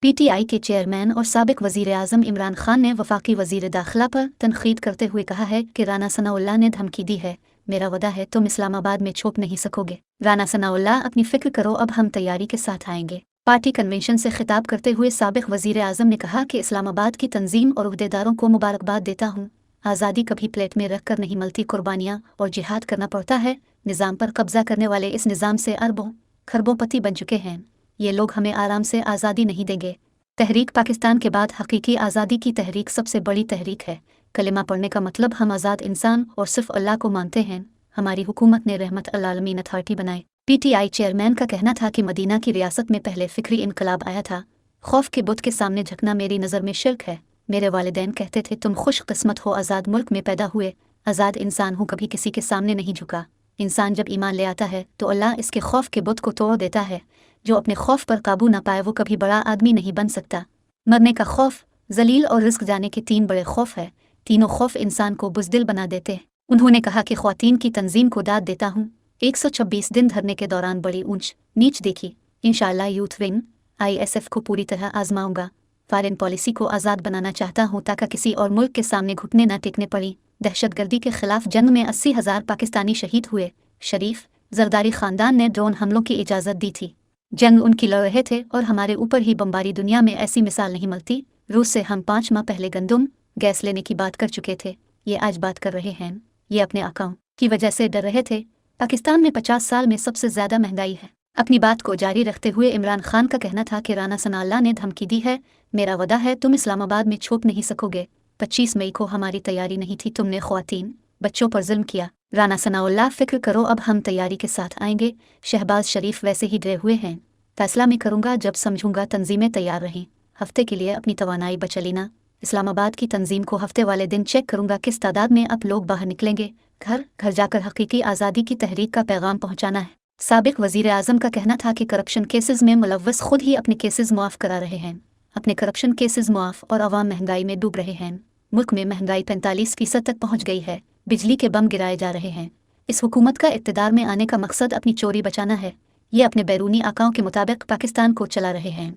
PTI के chairman और साबिक वज़ीर-ए-आज़म इमरान खान ने वफाकी वज़ीर दाखिला पर तनकीद करते हुए कहा है कि राना सनाउल्लाह ने धमकी दी है, मेरा वादा है तुम इस्लामाबाद में छुप नहीं सकोगे। राना सनाउल्लाह अपनी फिक्र करो, अब हम तैयारी के साथ आएंगे। पार्टी कन्वेंशन से खिताब करते हुए साबिक वज़ीर-ए-आज़म ने कहा कि इस्लामाबाद की तंजीम और उहदेदारों को मुबारकबाद देता हूँ। आज़ादी कभी प्लेट में रख कर नहीं मिलती, कुर्बानियाँ और जिहाद करना पड़ता है। निज़ाम पर कब्जा करने वाले इस निज़ाम से अरबों खरबों बन चुके हैं। ये लोग हमें आराम से आज़ादी नहीं देंगे। तहरीक पाकिस्तान के बाद हकीकी आज़ादी की तहरीक सबसे बड़ी तहरीक है। कलिमा पढ़ने का मतलब हम आज़ाद इंसान और सिर्फ अल्लाह को मानते हैं। हमारी हुकूमत ने रहमत अल आलमीन अथॉरिटी बनाई। पीटीआई चेयरमैन का कहना था कि मदीना की रियासत में पहले फ़िक्री इनकलाब आया था। खौफ के बुत के सामने झुकना मेरी नज़र में शिर्क है। मेरे वालिदैन कहते थे तुम खुशकिस्मत हो, आज़ाद मुल्क में पैदा हुए, आज़ाद इंसान हूँ, कभी किसी के सामने नहीं झुका। इंसान जब ईमान ले आता है तो अल्लाह इसके खौफ के बुत को तोड़ देता है। जो अपने खौफ पर काबू ना पाए वो कभी बड़ा आदमी नहीं बन सकता। मरने का खौफ, जलील और रिस्क जाने के 3 बड़े खौफ है। तीनों खौफ इंसान को बुज़दिल बना देते हैं। उन्होंने कहा कि ख्वातीन की तंजीम को दाद देता हूँ। 126 दिन धरने के दौरान बड़ी ऊंच नीच देखी। इंशाअल्लाह यूथ विंग ISF को पूरी तरह आजमाऊंगा। फॉरेन पॉलिसी को आज़ाद बनाना चाहता हूँ ताकि किसी और मुल्क के सामने घुटने न टेकने पड़ी। दहशतगर्दी के खिलाफ जंग में 80,000 पाकिस्तानी शहीद हुए। शरीफ जरदारी ख़ानदान ने ड्रोन हमलों की इजाज़त दी थी। जंग उनकी लड़ रहे थे और हमारे ऊपर ही बमबारी। दुनिया में ऐसी मिसाल नहीं मिलती। रूस से हम 5 माह पहले गंदम गैस लेने की बात कर चुके थे, ये आज बात कर रहे हैं। ये अपने आकाओं की वजह से डर रहे थे। पाकिस्तान में 50 साल में सबसे ज़्यादा महंगाई है। अपनी बात को जारी रखते हुए इमरान खान का कहना था कि राना सनाउल्लाह ने धमकी दी है, मेरा वादा है तुम इस्लामाबाद में छुप नहीं सकोगे। 25 मई को हमारी तैयारी नहीं थी, तुमने ख्वातीन बच्चों पर जुल्म किया। राना सनाउल्लाह फिक्र करो, अब हम तैयारी के साथ आएंगे। शहबाज शरीफ वैसे ही डरे हुए हैं। फैसला मैं करूंगा जब समझूंगा। तंजीमें तैयार रहें, हफ्ते के लिए अपनी तवानाई बचा लेना। इस्लामाबाद की तंजीम को हफ्ते वाले दिन चेक करूंगा किस तादाद में अब लोग बाहर निकलेंगे। घर घर जाकर हकीकी आज़ादी की तहरीक का पैगाम पहुंचाना है। साबिक वज़ीर-ए-आज़म का कहना था कि करप्शन केसेस में मुलव्वस खुद ही अपने केसेस मुआफ़ करा रहे हैं। अपने करप्शन केसेस मुआफ़ और अवाम महंगाई में डूब रहे हैं। मुल्क में महंगाई 45% तक पहुँच गई है। बिजली के बम गिराए जा रहे हैं। इस हुकूमत का इक़्तिदार में आने का मकसद अपनी चोरी बचाना है। ये अपने बैरूनी आकाओं के मुताबिक पाकिस्तान को चला रहे हैं।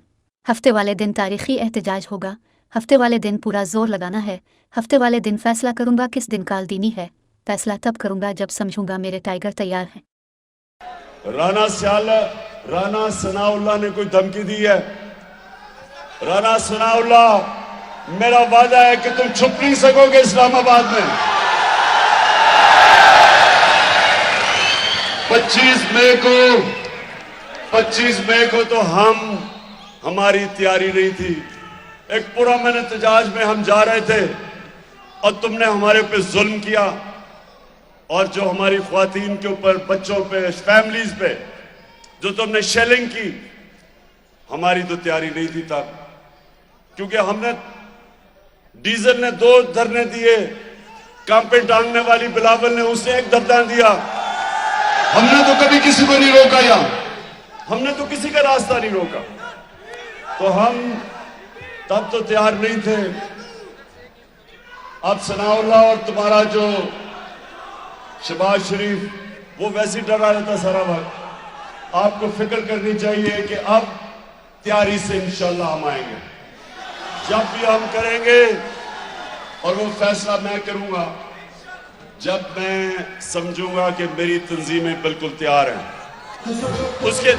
हफ्ते वाले दिन तारीखी एहतजाज होगा। हफ्ते वाले दिन पूरा जोर लगाना है। हफ्ते वाले दिन फैसला करूंगा किस दिन काल दीनी है। फैसला तब करूंगा जब समझूंगा मेरे टाइगर तैयार हैं। राना सनाउल्लाह ने कोई धमकी दी है? राना सनाउल्लाह, मेरा वादा है कि तुम छुप नहीं सकोगे इस्लामाबाद में। 25 मई को तो हमारी तैयारी नहीं थी। एक पूरा मन एहतजाज में हम जा रहे थे और तुमने हमारे पे जुल्म किया और जो हमारी ख्वातीन के ऊपर, बच्चों पे, फैमिलीज पे जो तुमने शेलिंग की, हमारी तो तैयारी नहीं थी तब। क्योंकि हमने डीजल ने 2 धरने दिए, काम पे टांगने वाली बिलावल ने उसे 1 धरना दिया। हमने तो कभी किसी को नहीं रोका, हमने तो किसी का रास्ता नहीं रोका। तो हम तब तो तैयार नहीं थे। अब सनाउल्लाह और तुम्हारा जो शहबाज शरीफ, वो वैसे ही डरा रहता सारा वक्त। आपको फिक्र करनी चाहिए कि अब तैयारी से इंशाल्लाह हम आएंगे। जब भी हम करेंगे, और वो फैसला मैं करूंगा जब मैं समझूंगा कि मेरी तंजीमें बिल्कुल तैयार हैं। उसके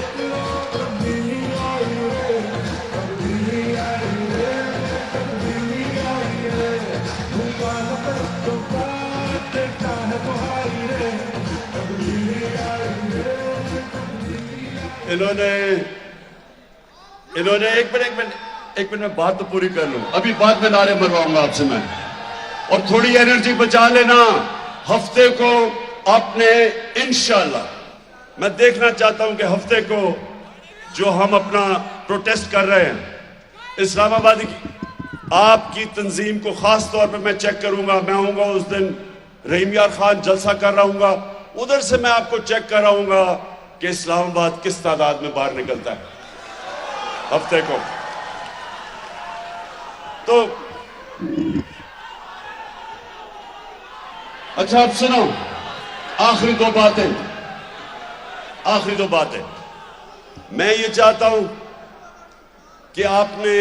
इन्होंने एक मिनट बात तो पूरी कर लूं। अभी बाद में नारे मरवाऊंगा आपसे मैं। और थोड़ी एनर्जी बचा लेना। हफ्ते को आपने इंशाल्लाह, मैं देखना चाहता हूं कि हफ्ते को जो हम अपना प्रोटेस्ट कर रहे हैं इस्लामाबाद की, आपकी तंजीम को खास तौर पर मैं चेक करूंगा। मैं आऊंगा उस दिन, रहीम यार खान जलसा कर रहा हूंगा, उधर से मैं आपको चेक कराऊंगा कि इस्लामाबाद किस तादाद में बाहर निकलता है हफ्ते को। तो अच्छा, अब सुनो, आखिरी दो बातें। मैं ये चाहता हूं कि आपने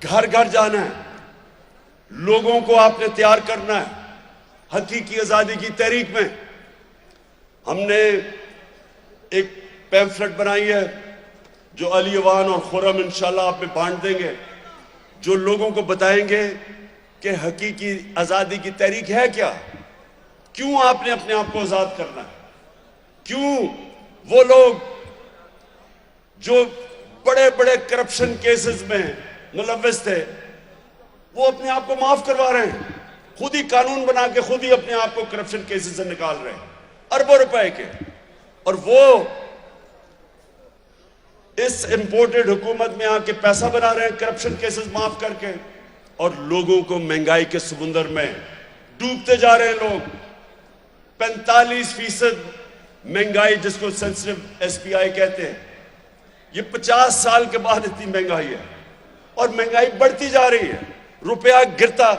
घर घर जाना है, लोगों को आपने तैयार करना है हकीकी आजादी की तहरीक में। हमने एक पैम्फलेट बनाई है जो अली अवान और खुरम इंशाल्लाह आप में बांट देंगे, जो लोगों को बताएंगे कि हकीकी आजादी की तहरीक है क्या, क्यों आपने अपने आप को आजाद करना है, क्यों वो लोग जो बड़े बड़े करप्शन केसेस में मुलव्वस थे वो अपने आप को माफ करवा रहे हैं, खुद ही कानून बना के खुद ही अपने आप को करप्शन केसेस से निकाल रहे हैं अरबों रुपए के, और वो इस इंपोर्टेड हुकूमत में आके पैसा बना रहे हैं करप्शन केसेस माफ करके, और लोगों को महंगाई के समुंदर में डूबते जा रहे हैं लोग। 45% महंगाई जिसको सेंसिटिव एसपीआई कहते हैं, ये 50 साल के बाद इतनी महंगाई है और महंगाई बढ़ती जा रही है। रुपया गिरता,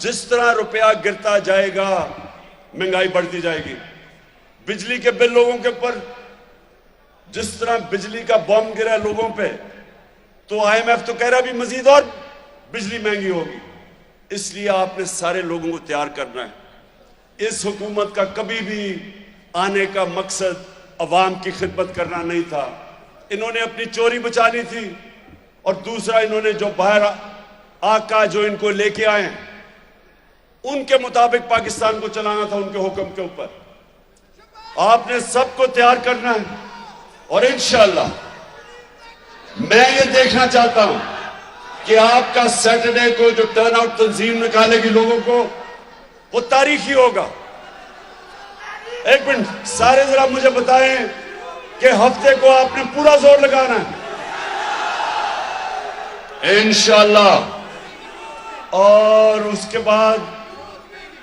जिस तरह रुपया गिरता जाएगा महंगाई बढ़ती जाएगी। बिजली के बिल लोगों के ऊपर जिस तरह बिजली का बम गिरा लोगों पे, तो आईएमएफ तो कह रहा भी मजीद और बिजली महंगी होगी। इसलिए आपने सारे लोगों को तैयार करना है। इस हुकूमत का कभी भी आने का मकसद अवाम की खिदमत करना नहीं था। इन्होंने अपनी चोरी बचानी थी, और दूसरा इन्होंने जो बाहर आका जो इनको लेके आए उनके मुताबिक पाकिस्तान को चलाना था, उनके हुक्म के ऊपर। आपने सबको तैयार करना है, और इंशाअल्लाह मैं ये देखना चाहता हूं कि आपका सैटरडे को जो टर्न आउट तंजीम निकालेगी लोगों को, वो तारीखी होगा। एक मिनट, सारे जरा मुझे बताएं कि हफ्ते को आपने पूरा जोर लगाना है इंशाअल्लाह, और उसके बाद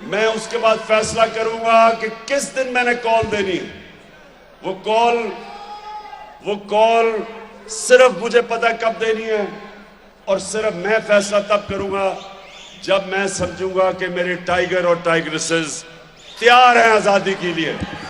मैं फैसला करूंगा कि किस दिन मैंने कॉल देनी है। वो कॉल सिर्फ मुझे पता कब देनी है, और सिर्फ मैं फैसला तब करूंगा जब मैं समझूंगा कि मेरे टाइगर और टाइगरेसेस तैयार हैं आजादी के लिए।